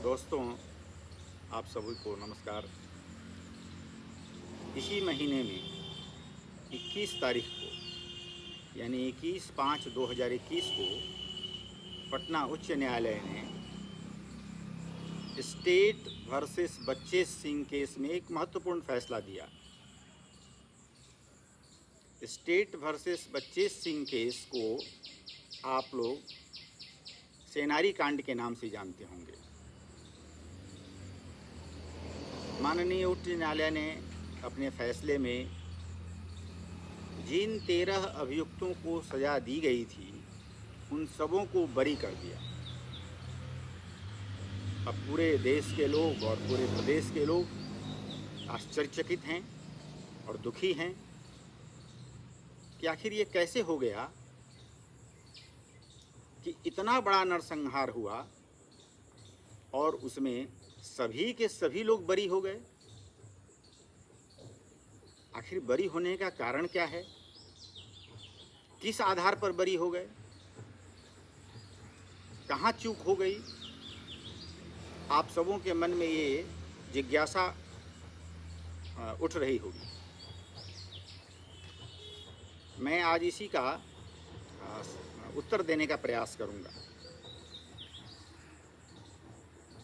दोस्तों, आप सभी को नमस्कार। इसी महीने में 21 तारीख को यानी 21/5/2021 को पटना उच्च न्यायालय ने स्टेट वर्सेस बच्चे सिंह केस में एक महत्वपूर्ण फैसला दिया। स्टेट वर्सेस बच्चे सिंह केस को आप लोग सेनारी कांड के नाम से जानते होंगे। माननीय उच्च न्यायालय ने अपने फैसले में जिन 13 अभियुक्तों को सज़ा दी गई थी उन सबों को बरी कर दिया। अब पूरे देश के लोग और पूरे प्रदेश के लोग आश्चर्यचकित हैं और दुखी हैं कि आखिर ये कैसे हो गया कि इतना बड़ा नरसंहार हुआ और उसमें सभी के सभी लोग बरी हो गए। आखिर बरी होने का कारण क्या है? किस आधार पर बरी हो गए? कहाँ चूक हो गई? आप सबों के मन में ये जिज्ञासा उठ रही होगी। मैं आज इसी का उत्तर देने का प्रयास करूंगा।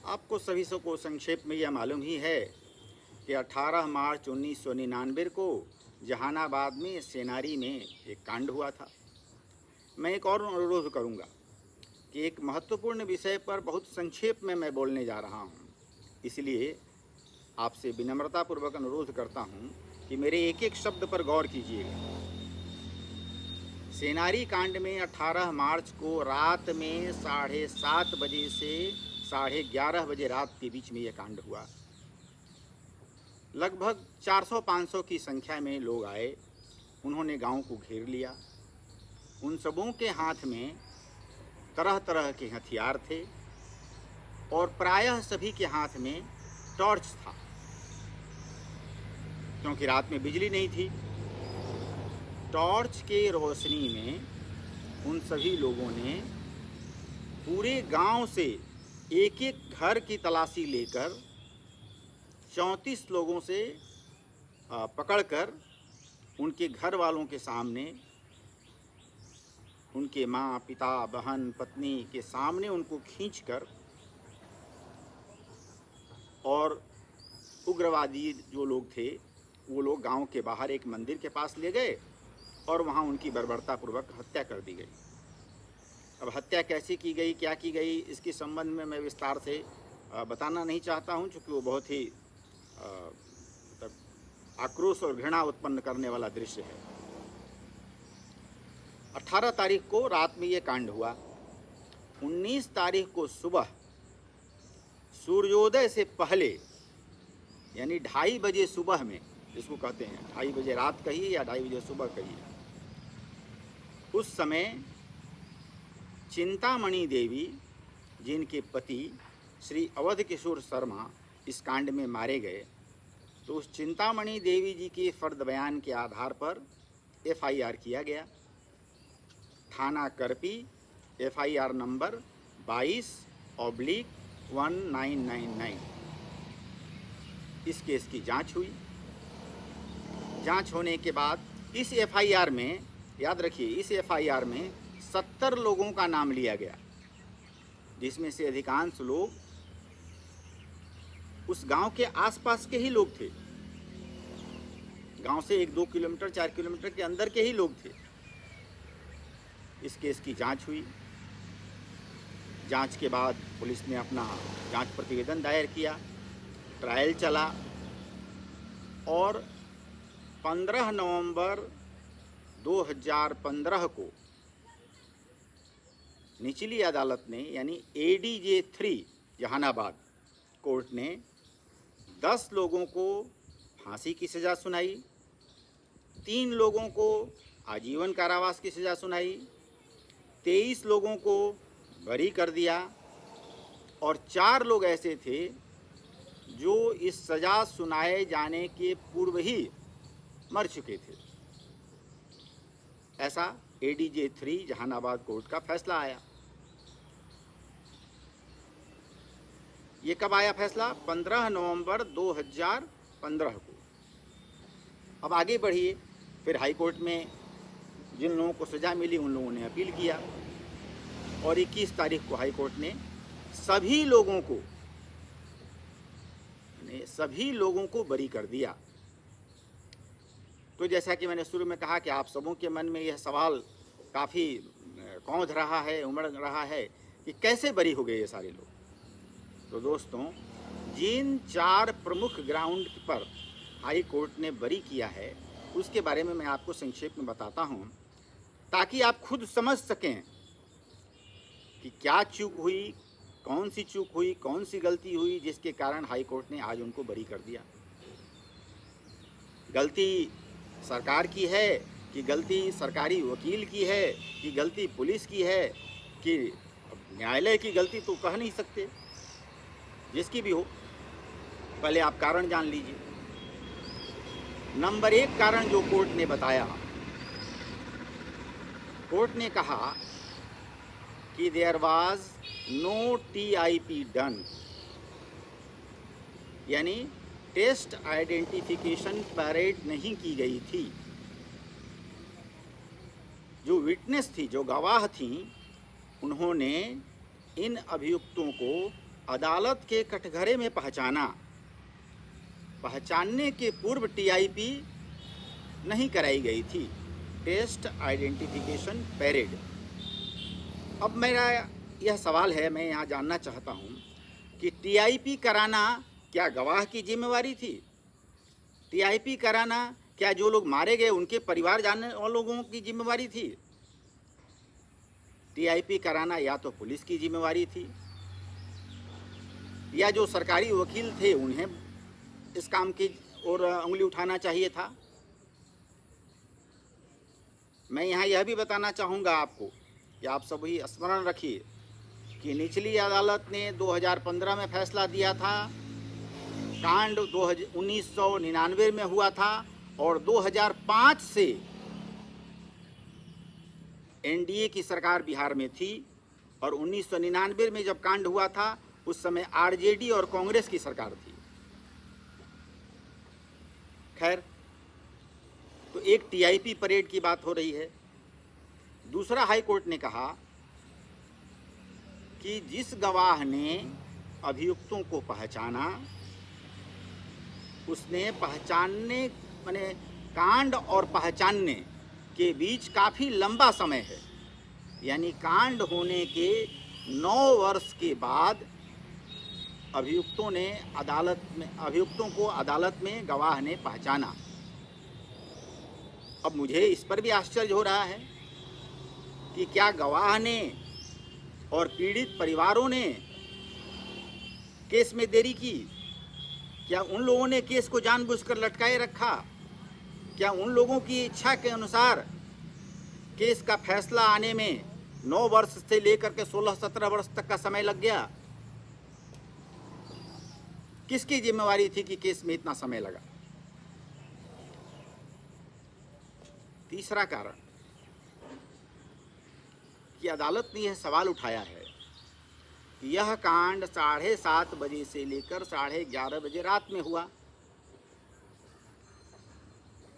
आपको सभी को संक्षेप में यह मालूम ही है कि 18 मार्च 1999 को जहानाबाद में सेनारी में एक कांड हुआ था। मैं एक और अनुरोध करूंगा कि एक महत्वपूर्ण विषय पर बहुत संक्षेप में मैं बोलने जा रहा हूं, इसलिए आपसे विनम्रतापूर्वक अनुरोध करता हूं कि मेरे एक एक शब्द पर गौर कीजिएगा। सेनारी कांड में 18 मार्च को रात में 7:30 बजे से 11:30 बजे रात के बीच में यह कांड हुआ। लगभग 400-500 की संख्या में लोग आए। उन्होंने गांव को घेर लिया। उन सबों के हाथ में तरह तरह के हथियार थे और प्रायः सभी के हाथ में टॉर्च था, क्योंकि रात में बिजली नहीं थी। टॉर्च के रोशनी में उन सभी लोगों ने पूरे गांव से एक एक घर की तलाशी लेकर 34 लोगों से पकड़कर उनके घर वालों के सामने, उनके माँ, पिता, बहन, पत्नी के सामने उनको खींचकर और उग्रवादी जो लोग थे वो लोग गांव के बाहर एक मंदिर के पास ले गए और वहां उनकी बर्बरतापूर्वक हत्या कर दी गई। अब हत्या कैसे की गई, क्या की गई, इसके संबंध में मैं विस्तार से बताना नहीं चाहता हूं, क्योंकि वो बहुत ही आक्रोश और घृणा उत्पन्न करने वाला दृश्य है। 18 तारीख को रात में ये कांड हुआ। 19 तारीख को सुबह सूर्योदय से पहले यानी 2:30 बजे सुबह में, जिसको कहते हैं 2:30 बजे रात कहिए या 2:30 बजे सुबह कहिए, उस समय चिंतामणि देवी, जिनके पति श्री अवध किशोर शर्मा इस कांड में मारे गए, तो उस चिंतामणि देवी जी के फर्द बयान के आधार पर FIR किया गया। थाना करपी, FIR नंबर 22/1999। इस केस की जांच हुई। जांच होने के बाद इस FIR में, याद रखिए, इस FIR में 70 लोगों का नाम लिया गया, जिसमें से अधिकांश लोग उस गांव के आसपास के ही लोग थे। गांव से 1-2 किलोमीटर, 4 किलोमीटर के अंदर के ही लोग थे। इस केस की जांच हुई। जांच के बाद पुलिस ने अपना जांच प्रतिवेदन दायर किया। ट्रायल चला और 15 नवंबर 2015 को निचली अदालत ने यानी ADJ 3 जहानाबाद कोर्ट ने 10 लोगों को फांसी की सज़ा सुनाई, 3 लोगों को आजीवन कारावास की सज़ा सुनाई, 23 लोगों को बरी कर दिया और 4 लोग ऐसे थे जो इस सज़ा सुनाए जाने के पूर्व ही मर चुके थे। ऐसा ADJ 3 जहानाबाद कोर्ट का फैसला आया। ये कब आया फैसला? 15 नवंबर 2015 को। अब आगे बढ़िए, फिर हाई कोर्ट में जिन लोगों को सज़ा मिली उन लोगों ने अपील किया और 21 तारीख को हाई कोर्ट ने सभी लोगों को बरी कर दिया। तो जैसा कि मैंने शुरू में कहा कि आप सबों के मन में यह सवाल काफ़ी कौंध रहा है, उमड़ रहा है कि कैसे बरी हो गए ये सारे लोग। तो दोस्तों, जिन 4 प्रमुख ग्राउंड पर हाई कोर्ट ने बरी किया है उसके बारे में मैं आपको संक्षेप में बताता हूँ, ताकि आप खुद समझ सकें कि क्या चूक हुई, कौन सी चूक हुई, कौन सी गलती हुई जिसके कारण हाई कोर्ट ने आज उनको बरी कर दिया। गलती सरकार की है कि गलती सरकारी वकील की है कि गलती पुलिस की है कि न्यायालय की गलती, तो कह नहीं सकते। जिसकी भी हो, पहले आप कारण जान लीजिए। नंबर 1 कारण जो कोर्ट ने बताया, कोर्ट ने कहा कि there was no TIP done, यानी टेस्ट आइडेंटिफिकेशन परेड नहीं की गई थी। जो विटनेस थी, जो गवाह थी, उन्होंने इन अभियुक्तों को अदालत के कटघरे में पहचानने के पूर्व TIP नहीं कराई गई थी, टेस्ट आइडेंटिफिकेशन परेड। अब मेरा यह सवाल है, मैं यहाँ जानना चाहता हूँ कि TIP कराना क्या गवाह की जिम्मेवारी थी? TIP कराना क्या जो लोग मारे गए उनके परिवार जानने वाले लोगों की जिम्मेवारी थी? TIP कराना या तो पुलिस की जिम्मेवारी थी या जो सरकारी वकील थे उन्हें इस काम की ओर उंगली उठाना चाहिए था। मैं यहाँ यह भी बताना चाहूँगा आपको कि आप सभी स्मरण रखिए कि निचली अदालत ने 2015 में फैसला दिया था, कांड 1999 में हुआ था और 2005 से NDA की सरकार बिहार में थी और 1999 में जब कांड हुआ था उस समय RJD और कांग्रेस की सरकार थी। खैर, तो एक TIP परेड की बात हो रही है। दूसरा, हाई कोर्ट ने कहा कि जिस गवाह ने अभियुक्तों को पहचाना उसने पहचानने माने कांड और पहचानने के बीच काफ़ी लंबा समय है, यानी कांड होने के 9 वर्ष के बाद अभियुक्तों को अदालत में गवाह ने पहचाना। अब मुझे इस पर भी आश्चर्य हो रहा है कि क्या गवाह ने और पीड़ित परिवारों ने केस में देरी की? क्या उन लोगों ने केस को जानबूझकर लटकाए रखा? क्या उन लोगों की इच्छा के अनुसार केस का फैसला आने में 9 वर्ष से लेकर के 16-17 वर्ष तक का समय लग गया? किसकी जिम्मेवारी थी कि केस में इतना समय लगा? तीसरा कारण कि अदालत ने यह सवाल उठाया है कि यह कांड 7:30 बजे से लेकर 11:30 बजे रात में हुआ।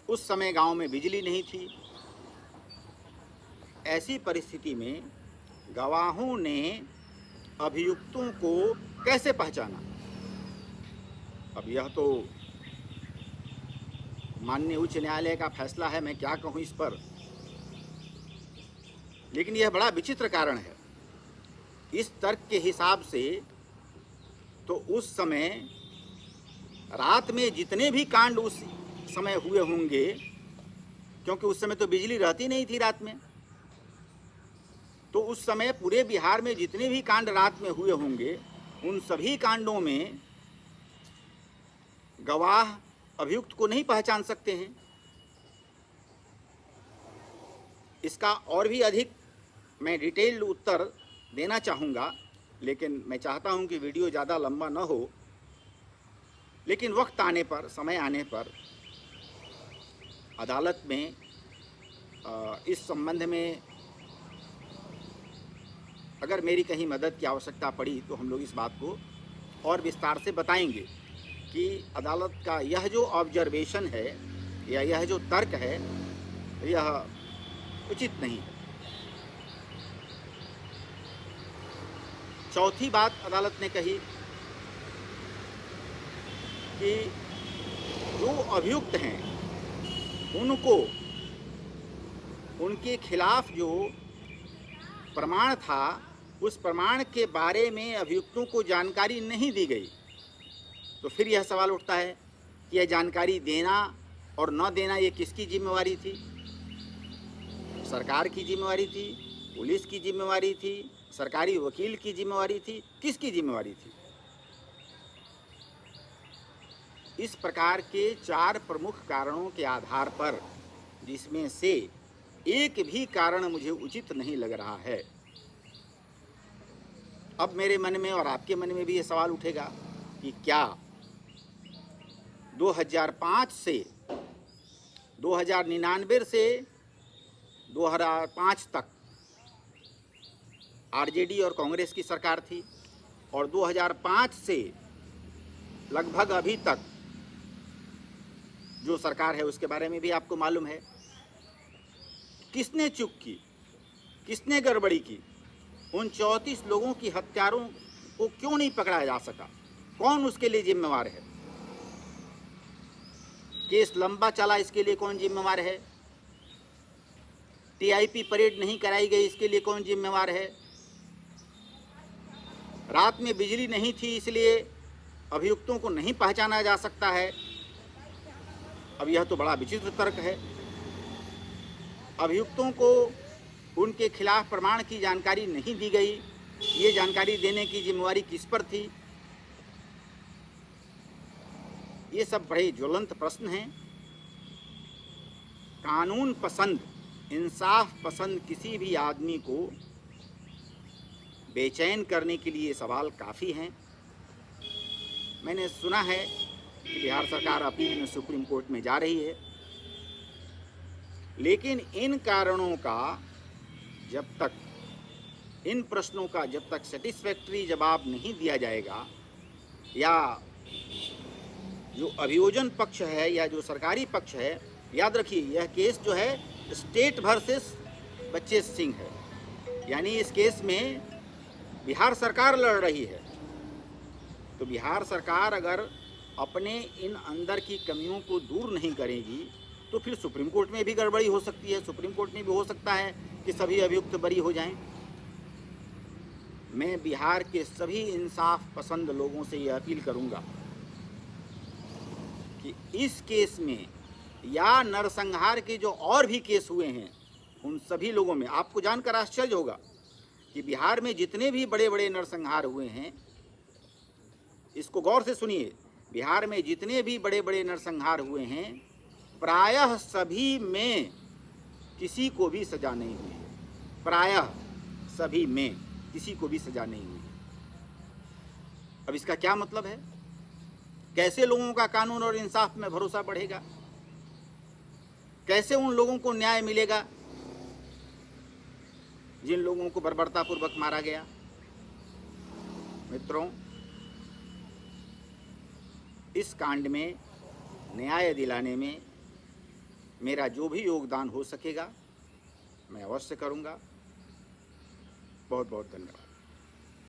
उस समय गांव में बिजली नहीं थी। ऐसी परिस्थिति में गवाहों ने अभियुक्तों को कैसे पहचाना? अब यह तो माननीय उच्च न्यायालय का फैसला है, मैं क्या कहूँ इस पर, लेकिन यह बड़ा विचित्र कारण है। इस तर्क के हिसाब से तो उस समय रात में जितने भी कांड उस समय हुए होंगे, क्योंकि उस समय तो बिजली रहती नहीं थी रात में, तो उस समय पूरे बिहार में जितने भी कांड रात में हुए होंगे उन सभी कांडों में गवाह अभियुक्त को नहीं पहचान सकते हैं। इसका और भी अधिक मैं डिटेल्ड उत्तर देना चाहूँगा, लेकिन मैं चाहता हूँ कि वीडियो ज़्यादा लंबा न हो। लेकिन वक्त आने पर, समय आने पर अदालत में इस संबंध में अगर मेरी कहीं मदद की आवश्यकता पड़ी तो हम लोग इस बात को और विस्तार से बताएंगे कि अदालत का यह जो ऑब्जर्वेशन है या यह जो तर्क है यह उचित नहीं है। चौथी बात अदालत ने कही कि जो अभियुक्त हैं उनको उनके खिलाफ जो प्रमाण था उस प्रमाण के बारे में अभियुक्तों को जानकारी नहीं दी गई। तो फिर यह सवाल उठता है कि यह जानकारी देना और न देना ये किसकी जिम्मेवारी थी? सरकार की जिम्मेवारी थी, पुलिस की जिम्मेवारी थी, सरकारी वकील की जिम्मेवारी थी, किसकी जिम्मेवारी थी? इस प्रकार के 4 प्रमुख कारणों के आधार पर, जिसमें से एक भी कारण मुझे उचित नहीं लग रहा है, अब मेरे मन में और आपके मन में भी ये सवाल उठेगा कि क्या 2005 से 2099 से 2005 तक आरजेडी और कांग्रेस की सरकार थी और 2005 से लगभग अभी तक जो सरकार है उसके बारे में भी आपको मालूम है। किसने चूक की, किसने गड़बड़ी की? उन 34 लोगों की हत्यारों को क्यों नहीं पकड़ा जा सका? कौन उसके लिए जिम्मेवार है? केस लंबा चला, इसके लिए कौन जिम्मेवार है? टीआईपी परेड नहीं कराई गई, इसके लिए कौन जिम्मेवार है? रात में बिजली नहीं थी इसलिए अभियुक्तों को नहीं पहचाना जा सकता है। अब यह तो बड़ा विचित्र तर्क है। अभियुक्तों को उनके खिलाफ प्रमाण की जानकारी नहीं दी गई, ये जानकारी देने की जिम्मेवारी किस पर थी? ये सब बड़े ज्वलंत प्रश्न हैं। कानून पसंद, इंसाफ पसंद किसी भी आदमी को बेचैन करने के लिए सवाल काफ़ी हैं। मैंने सुना है कि बिहार सरकार अपील में सुप्रीम कोर्ट में जा रही है, लेकिन इन कारणों का जब तक, इन प्रश्नों का जब तक सेटिस्फैक्ट्री जवाब नहीं दिया जाएगा, या जो अभियोजन पक्ष है या जो सरकारी पक्ष है, याद रखिए यह केस जो है स्टेट वर्सेस बच्चे सिंह है, यानी इस केस में बिहार सरकार लड़ रही है। तो बिहार सरकार अगर अपने इन अंदर की कमियों को दूर नहीं करेगी तो फिर सुप्रीम कोर्ट में भी गड़बड़ी हो सकती है। सुप्रीम कोर्ट में भी हो सकता है कि सभी अभियुक्त बरी हो जाएं। मैं बिहार के सभी इंसाफ पसंद लोगों से यह अपील करूंगा कि इस केस में या नरसंहार के जो और भी केस हुए हैं उन सभी लोगों में, आपको जानकर आश्चर्य होगा कि बिहार में जितने भी बड़े बड़े नरसंहार हुए हैं, इसको गौर से सुनिए, बिहार में जितने भी बड़े बड़े नरसंहार हुए हैं प्रायः सभी में किसी को भी सजा नहीं हुई। प्रायः सभी में किसी को भी सजा नहीं हुई। अब इसका क्या मतलब है? कैसे लोगों का कानून और इंसाफ में भरोसा बढ़ेगा? कैसे उन लोगों को न्याय मिलेगा जिन लोगों को बर्बरतापूर्वक मारा गया? मित्रों, इस कांड में न्याय दिलाने में मेरा जो भी योगदान हो सकेगा मैं अवश्य करूंगा। बहुत बहुत धन्यवाद।